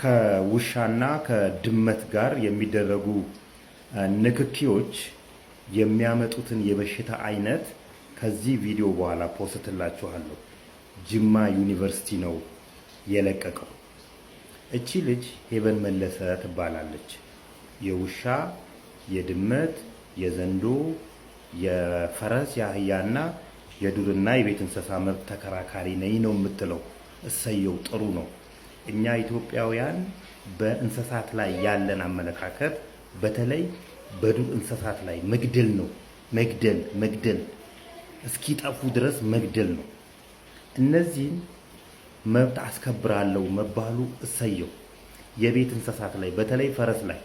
ከውሻና ከድመት ጋር የሚደረጉ ንክኪዎች የሚያመጡትን የበሽታ አይነት ከዚህ ቪዲዮ በኋላ ፖስትላችኋለሁ። ጅማ ዩኒቨርሲቲ ነው የለቀቀው። እቺ ልጅ ሄቨን መለሰ ትባላለች። የውሻ፣ የድመት፣ የዘንዶ፣ የፈረስ፣ የአህያና የዱርና የቤት እንስሳ መብት ተከራካሪ ነኝ ነው የምትለው። እሰየው፣ ጥሩ ነው። እኛ ኢትዮጵያውያን በእንስሳት ላይ ያለን አመለካከት በተለይ በዱር እንስሳት ላይ መግደል ነው። መግደል እስኪጠፉ ድረስ መግደል ነው። እነዚህን መብት አስከብራለሁ መባሉ እሰየው። የቤት እንስሳት ላይ በተለይ ፈረስ ላይ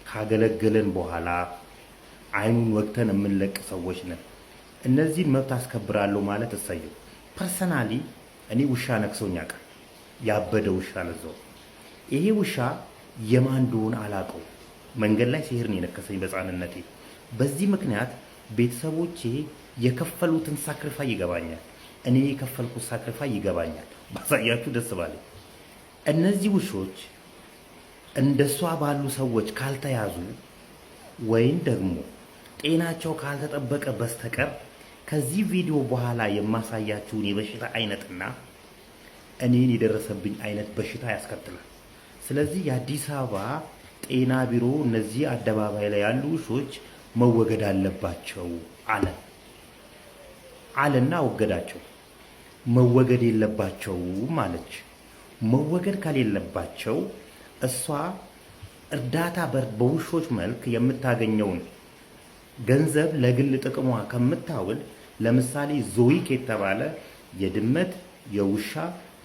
ካገለገለን በኋላ አይኑን ወቅተን የምንለቅ ሰዎች ነን። እነዚህን መብት አስከብራለሁ ማለት እሰየው። ፐርሰናሊ እኔ ውሻ ነክሶኝ ያውቃል። ያበደ ውሻ ለዛው። ይሄ ውሻ የማን እንደሆነ አላውቀው። መንገድ ላይ ሲሄድ ነው የነከሰኝ በሕፃንነቴ። በዚህ ምክንያት ቤተሰቦቼ የከፈሉትን ሳክሪፋይ ይገባኛል። እኔ የከፈልኩት ሳክሪፋይ ይገባኛል። ባሳያችሁ ደስ ባለኝ። እነዚህ ውሾች እንደሷ ባሉ ሰዎች ካልተያዙ ወይም ደግሞ ጤናቸው ካልተጠበቀ በስተቀር ከዚህ ቪዲዮ በኋላ የማሳያችሁን የበሽታ አይነትና እኔን የደረሰብኝ አይነት በሽታ ያስከትላል። ስለዚህ የአዲስ አበባ ጤና ቢሮ እነዚህ አደባባይ ላይ ያሉ ውሾች መወገድ አለባቸው አለና ወገዳቸው። መወገድ የለባቸውም አለች። መወገድ ከሌለባቸው እሷ እርዳታ በውሾች መልክ የምታገኘውን ገንዘብ ለግል ጥቅሟ ከምታውል፣ ለምሳሌ ዞይክ የተባለ የድመት የውሻ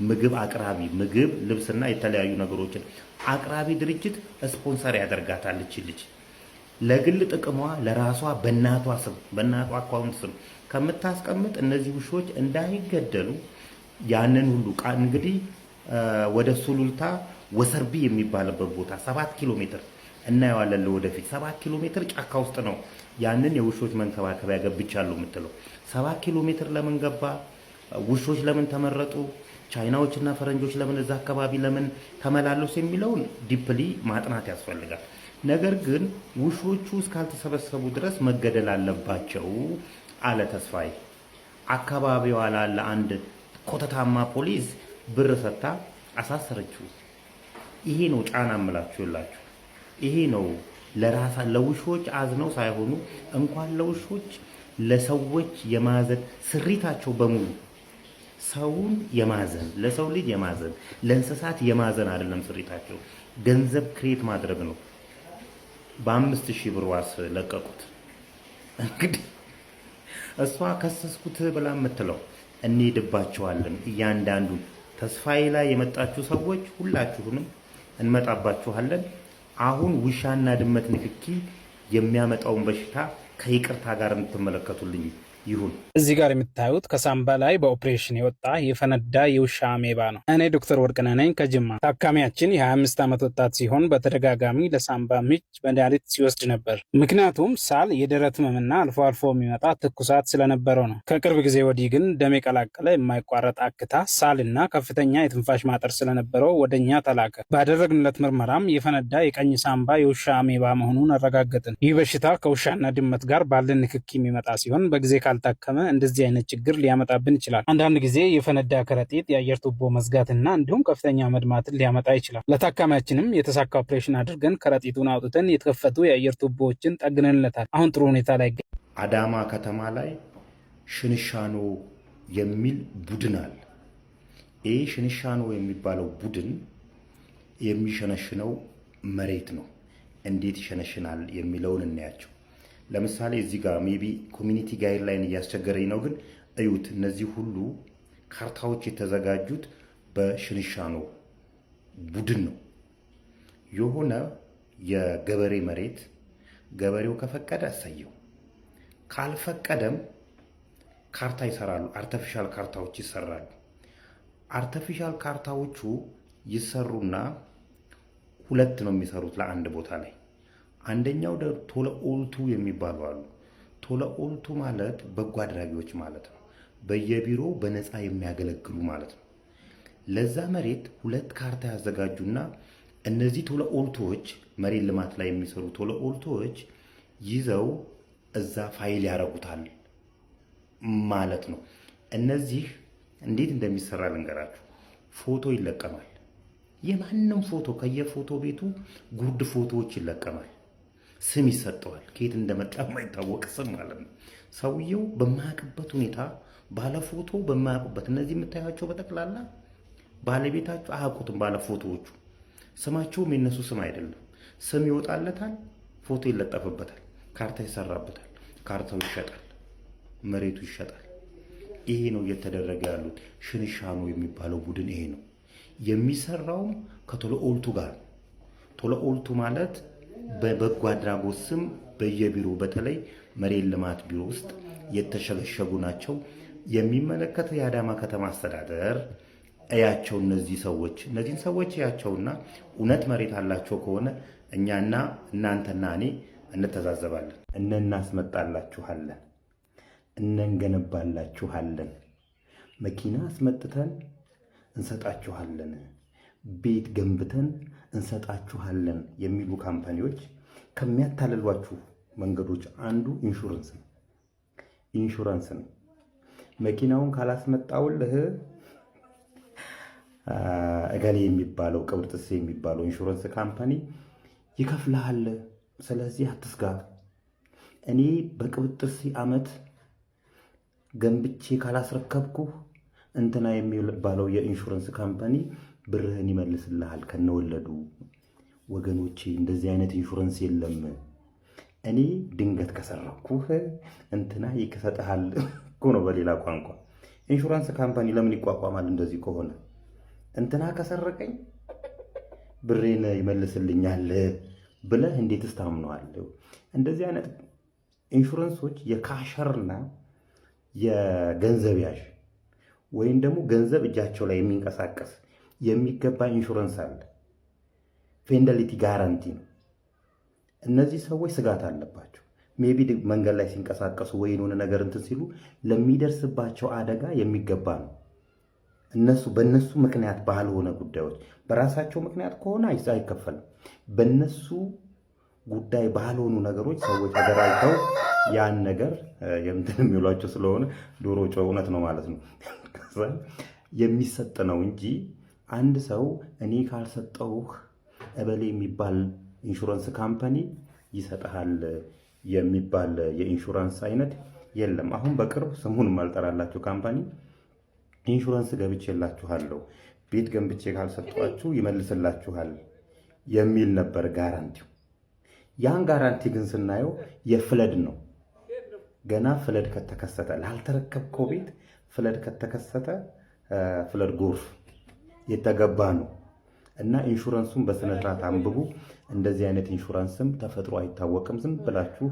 ምግብ አቅራቢ፣ ምግብ ልብስና የተለያዩ ነገሮችን አቅራቢ ድርጅት ስፖንሰር ያደርጋታል። ልጅ ለግል ጥቅሟ ለራሷ በእናቷ ስም በእናቷ አካውንት ስም ከምታስቀምጥ እነዚህ ውሾች እንዳይገደሉ ያንን ሁሉ እንግዲህ ወደ ሱሉልታ ወሰርቢ የሚባልበት ቦታ 7 ኪሎ ሜትር እናየዋለን። ወደፊት 7 ኪሎ ሜትር ጫካ ውስጥ ነው ያንን የውሾች መንከባከቢያ ገብቻለሁ የምትለው። 7 ኪሎ ሜትር ለምን ገባ? ውሾች ለምን ተመረጡ? ቻይናዎችና ፈረንጆች ለምን እዛ አካባቢ ለምን ተመላለሱ የሚለውን ዲፕሊ ማጥናት ያስፈልጋል። ነገር ግን ውሾቹ እስካልተሰበሰቡ ድረስ መገደል አለባቸው አለ ተስፋዬ። አካባቢዋ ላለ አንድ ኮተታማ ፖሊስ ብር ሰጥታ አሳሰረችው። ይሄ ነው ጫና እምላችሁላችሁ። ይሄ ነው ለውሾች አዝነው ሳይሆኑ እንኳን ለውሾች ለሰዎች የማዘን ስሪታቸው በሙሉ ሰውን የማዘን ለሰው ልጅ የማዘን ለእንስሳት የማዘን አይደለም ስሪታቸው፣ ገንዘብ ክሬት ማድረግ ነው። በ5000 ብር ዋስ ለቀቁት። እንግዲህ እሷ ከሰስኩት ብላ የምትለው እንሄድባቸዋለን። እያንዳንዱን ተስፋዬ ላይ የመጣችሁ ሰዎች ሁላችሁንም እንመጣባችኋለን። አሁን ውሻና ድመት ንክኪ የሚያመጣውን በሽታ ከይቅርታ ጋር እንድትመለከቱልኝ ይሁን። እዚህ ጋር የምታዩት ከሳምባ ላይ በኦፕሬሽን የወጣ የፈነዳ የውሻ አሜባ ነው። እኔ ዶክተር ወርቅነህ ነኝ ከጅማ። ታካሚያችን የ25 ዓመት ወጣት ሲሆን በተደጋጋሚ ለሳምባ ምች መድኃኒት ሲወስድ ነበር። ምክንያቱም ሳል፣ የደረት ህመምና አልፎ አልፎ የሚመጣ ትኩሳት ስለነበረው ነው። ከቅርብ ጊዜ ወዲህ ግን ደም የቀላቀለ የማይቋረጥ አክታ፣ ሳልና ከፍተኛ የትንፋሽ ማጠር ስለነበረው ወደኛ ተላከ። ባደረግንለት ምርመራም የፈነዳ የቀኝ ሳምባ የውሻ አሜባ መሆኑን አረጋገጥን። ይህ በሽታ ከውሻና ድመት ጋር ባለን ንክኪ የሚመጣ ሲሆን በጊዜ ካልታከመ እንደዚህ አይነት ችግር ሊያመጣብን ይችላል። አንዳንድ ጊዜ የፈነዳ ከረጢት፣ የአየር ቱቦ መዝጋትና እንዲሁም ከፍተኛ መድማትን ሊያመጣ ይችላል። ለታካሚያችንም የተሳካ ኦፕሬሽን አድርገን ከረጢቱን አውጥተን የተከፈቱ የአየር ቱቦዎችን ጠግነንለታል። አሁን ጥሩ ሁኔታ ላይ አዳማ ከተማ ላይ ሽንሻኖ የሚል ቡድን አለ። ይህ ሽንሻኖ የሚባለው ቡድን የሚሸነሽነው መሬት ነው። እንዴት ይሸነሽናል የሚለውን እናያቸው። ለምሳሌ እዚህ ጋር ሜቢ ኮሚኒቲ ጋይድላይን እያስቸገረኝ ነው፣ ግን እዩት። እነዚህ ሁሉ ካርታዎች የተዘጋጁት በሽንሻኖ ቡድን ነው። የሆነ የገበሬ መሬት ገበሬው ከፈቀደ እሰየው፣ ካልፈቀደም ካርታ ይሰራሉ። አርቲፊሻል ካርታዎች ይሰራሉ። አርቲፊሻል ካርታዎቹ ይሰሩና ሁለት ነው የሚሰሩት ለአንድ ቦታ ላይ። አንደኛው ቶለ ኦልቱ የሚባሉ አሉ። ቶለ ኦልቱ ማለት በጎ አድራጊዎች ማለት ነው። በየቢሮ በነፃ የሚያገለግሉ ማለት ነው። ለዛ መሬት ሁለት ካርታ ያዘጋጁና እነዚህ ቶሎ ኦልቶዎች መሬት ልማት ላይ የሚሰሩ ቶሎ ኦልቶዎች ይዘው እዛ ፋይል ያደርጉታል ማለት ነው። እነዚህ እንዴት እንደሚሰራ ልንገራችሁ። ፎቶ ይለቀማል። የማንም ፎቶ ከየፎቶ ቤቱ ጉርድ ፎቶዎች ይለቀማል። ስም ይሰጠዋል። ከየት እንደመጣ የማይታወቅ ስም ማለት ነው። ሰውየው በማያውቅበት ሁኔታ ባለፎቶ በማያውቁበት እነዚህ የምታያቸው በጠቅላላ ባለቤታቸው አያውቁትም። ባለፎቶዎቹ ስማቸውም የነሱ ስም አይደለም። ስም ይወጣለታል፣ ፎቶ ይለጠፍበታል፣ ካርታ ይሰራበታል። ካርታው ይሸጣል፣ መሬቱ ይሸጣል። ይሄ ነው እየተደረገ ያሉት። ሽንሻኖ የሚባለው ቡድን ይሄ ነው የሚሰራውም ከቶሎ ኦልቱ ጋር። ቶሎ ኦልቱ ማለት በበጎ አድራጎት ስም በየቢሮ በተለይ መሬት ልማት ቢሮ ውስጥ የተሸገሸጉ ናቸው። የሚመለከተው የአዳማ ከተማ አስተዳደር እያቸው እነዚህን ሰዎች እያቸውና እውነት መሬት አላቸው ከሆነ እኛና እናንተና እኔ እንተዛዘባለን። እናስመጣላችኋለን፣ እንገነባላችኋለን፣ መኪና አስመጥተን እንሰጣችኋለን፣ ቤት ገንብተን እንሰጣችኋለን የሚሉ ካምፓኒዎች ከሚያታልሏችሁ መንገዶች አንዱ ኢንሹራንስ ነው። መኪናውን ካላስመጣውልህ እገሌ የሚባለው ቅብርጥሴ የሚባለው ኢንሹራንስ ካምፓኒ ይከፍልሃል። ስለዚህ አትስጋ። እኔ በቅብጥሴ ዓመት ገንብቼ ካላስረከብኩ እንትና የሚባለው የኢንሹራንስ ካምፓኒ ብርህን ይመልስልሃል ከነወለዱ። ወገኖቼ እንደዚህ አይነት ኢንሹራንስ የለም። እኔ ድንገት ከሰረኩህ እንትና ይከሰጥሃል እኮ ነው። በሌላ ቋንቋ ኢንሹራንስ ካምፓኒ ለምን ይቋቋማል? እንደዚህ ከሆነ እንትና ከሰረቀኝ ብሬን ይመልስልኛል ብለህ እንዴትስ ታምነዋለህ? እንደዚህ አይነት ኢንሹራንሶች የካሸርና የገንዘብ ያዥ ወይም ደግሞ ገንዘብ እጃቸው ላይ የሚንቀሳቀስ የሚገባ ኢንሹራንስ አለ። ፌንደሊቲ ጋራንቲ ነው። እነዚህ ሰዎች ስጋት አለባቸው። ሜቢ መንገድ ላይ ሲንቀሳቀሱ ወይ የሆነ ነገር እንትን ሲሉ ለሚደርስባቸው አደጋ የሚገባ ነው። በእነሱ ምክንያት ባልሆነ ጉዳዮች፣ በራሳቸው ምክንያት ከሆነ አይከፈልም። በእነሱ ጉዳይ ባልሆኑ ነገሮች ሰዎች ተደራጅተው ያን ነገር የምትን የሚሏቸው ስለሆነ ዶሮ ጮህ እውነት ነው ማለት ነው የሚሰጥ ነው እንጂ አንድ ሰው እኔ ካልሰጠውህ እበሌ የሚባል ኢንሹራንስ ካምፓኒ ይሰጥሃል የሚባል የኢንሹራንስ አይነት የለም። አሁን በቅርብ ስሙን ማልጠራላችሁ ካምፓኒ ኢንሹራንስ ገብቼላችኋለሁ፣ ቤት ገንብቼ ካልሰጧችሁ ይመልስላችኋል የሚል ነበር ጋራንቲው። ያን ጋራንቲ ግን ስናየው የፍለድ ነው። ገና ፍለድ ከተከሰተ ላልተረከብከው ቤት ፍለድ ከተከሰተ ፍለድ ጎርፍ የተገባ ነው እና ኢንሹራንሱን በስነ ስርዓት አንብቡ። እንደዚህ አይነት ኢንሹራንስም ተፈጥሮ አይታወቅም። ዝም ብላችሁ